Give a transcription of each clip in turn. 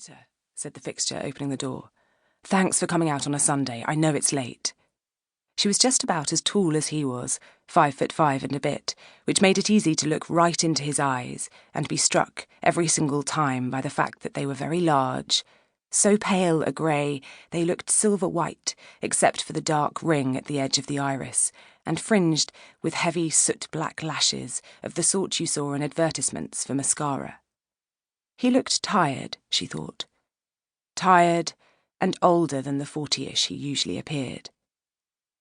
Greta, said the fixture, opening the door. Thanks for coming out on a Sunday. I know it's late. She was just about as tall as he was, 5'5" and a bit, which made it easy to look right into his eyes and be struck every single time by the fact that they were very large. So pale a grey, they looked silver-white, except for the dark ring at the edge of the iris, and fringed with heavy soot-black lashes of the sort you saw in advertisements for mascara. He looked tired, she thought. Tired and older than the 40-ish he usually appeared.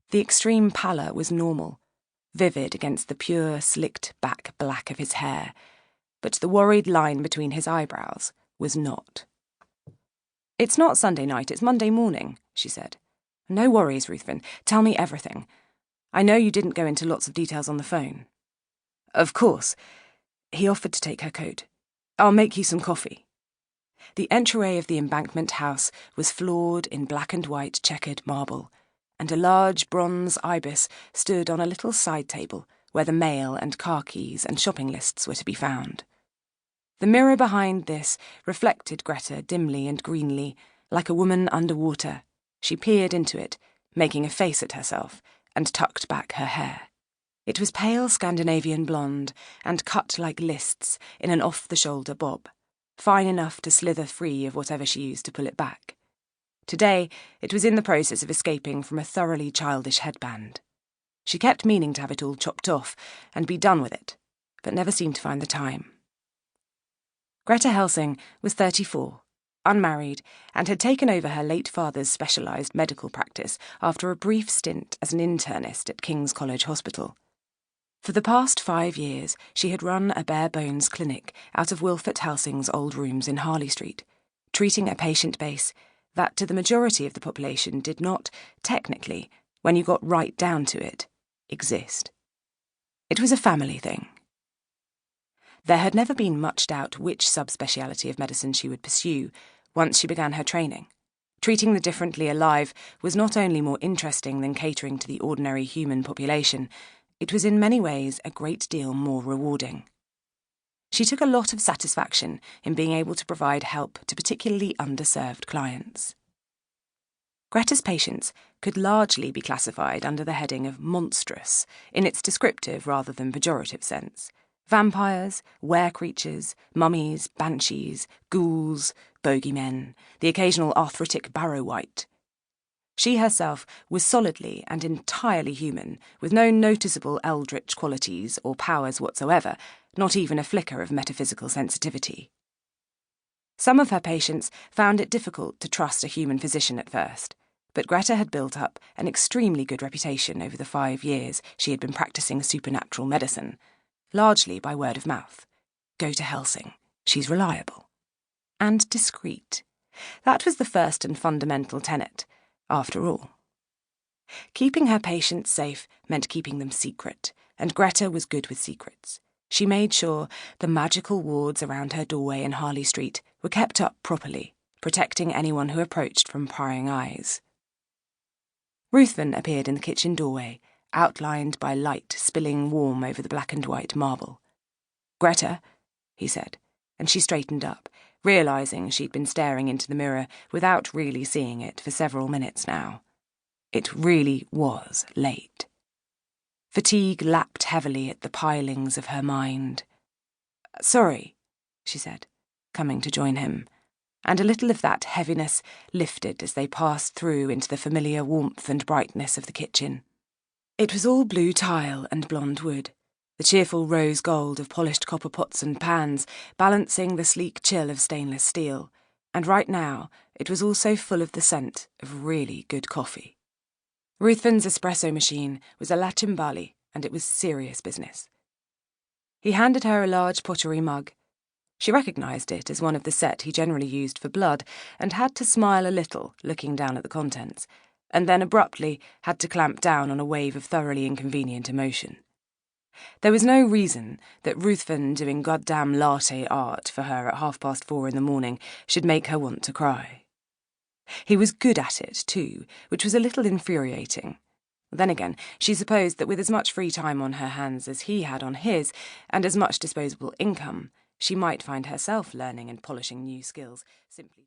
The extreme pallor was normal, vivid against the pure, slicked-back black of his hair, but the worried line between his eyebrows was not. It's not Sunday night, it's Monday morning, she said. No worries, Ruthven. Tell me everything. I know you didn't go into lots of details on the phone. Of course. He offered to take her coat. I'll make you some coffee. The entryway of the embankment house was floored in black and white checkered marble, and a large bronze ibis stood on a little side table where the mail and car keys and shopping lists were to be found. The mirror behind this reflected Greta dimly and greenly, like a woman under water. She peered into it, making a face at herself, and tucked back her hair. It was pale Scandinavian blonde, and cut like lists in an off-the-shoulder bob, fine enough to slither free of whatever she used to pull it back. Today, it was in the process of escaping from a thoroughly childish headband. She kept meaning to have it all chopped off and be done with it, but never seemed to find the time. Greta Helsing was 34, unmarried, and had taken over her late father's specialised medical practice after a brief stint as an internist at King's College Hospital. For the past 5 years, she had run a bare-bones clinic out of Wilfert Helsing's old rooms in Harley Street, treating a patient base that to the majority of the population did not, technically, when you got right down to it, exist. It was a family thing. There had never been much doubt which subspeciality of medicine she would pursue once she began her training. Treating the differently alive was not only more interesting than catering to the ordinary human population, it was in many ways a great deal more rewarding. She took a lot of satisfaction in being able to provide help to particularly underserved clients. Greta's patients could largely be classified under the heading of monstrous, in its descriptive rather than pejorative sense. Vampires, were-creatures, mummies, banshees, ghouls, bogeymen, the occasional arthritic barrow-wight. She herself was solidly and entirely human, with no noticeable eldritch qualities or powers whatsoever, not even a flicker of metaphysical sensitivity. Some of her patients found it difficult to trust a human physician at first, but Greta had built up an extremely good reputation over the 5 years she had been practicing supernatural medicine, largely by word of mouth. Go to Helsing. She's reliable. And discreet. That was the first and fundamental tenet, after all. Keeping her patients safe meant keeping them secret, and Greta was good with secrets. She made sure the magical wards around her doorway in Harley Street were kept up properly, protecting anyone who approached from prying eyes. Ruthven appeared in the kitchen doorway, outlined by light spilling warm over the black and white marble. "Greta," he said, and she straightened up, realising she'd been staring into the mirror without really seeing it for several minutes now. It really was late. Fatigue lapped heavily at the pilings of her mind. "Sorry," she said, coming to join him, and a little of that heaviness lifted as they passed through into the familiar warmth and brightness of the kitchen. It was all blue tile and blonde wood, the cheerful rose gold of polished copper pots and pans balancing the sleek chill of stainless steel, and right now it was also full of the scent of really good coffee. Ruthven's espresso machine was a La Cimbali, and it was serious business. He handed her a large pottery mug. She recognised it as one of the set he generally used for blood, and had to smile a little, looking down at the contents, and then abruptly had to clamp down on a wave of thoroughly inconvenient emotion. There was no reason that Ruthven doing goddamn latte art for her at 4:30 in the morning should make her want to cry. He was good at it, too, which was a little infuriating. Then again, she supposed that with as much free time on her hands as he had on his, and as much disposable income, she might find herself learning and polishing new skills simply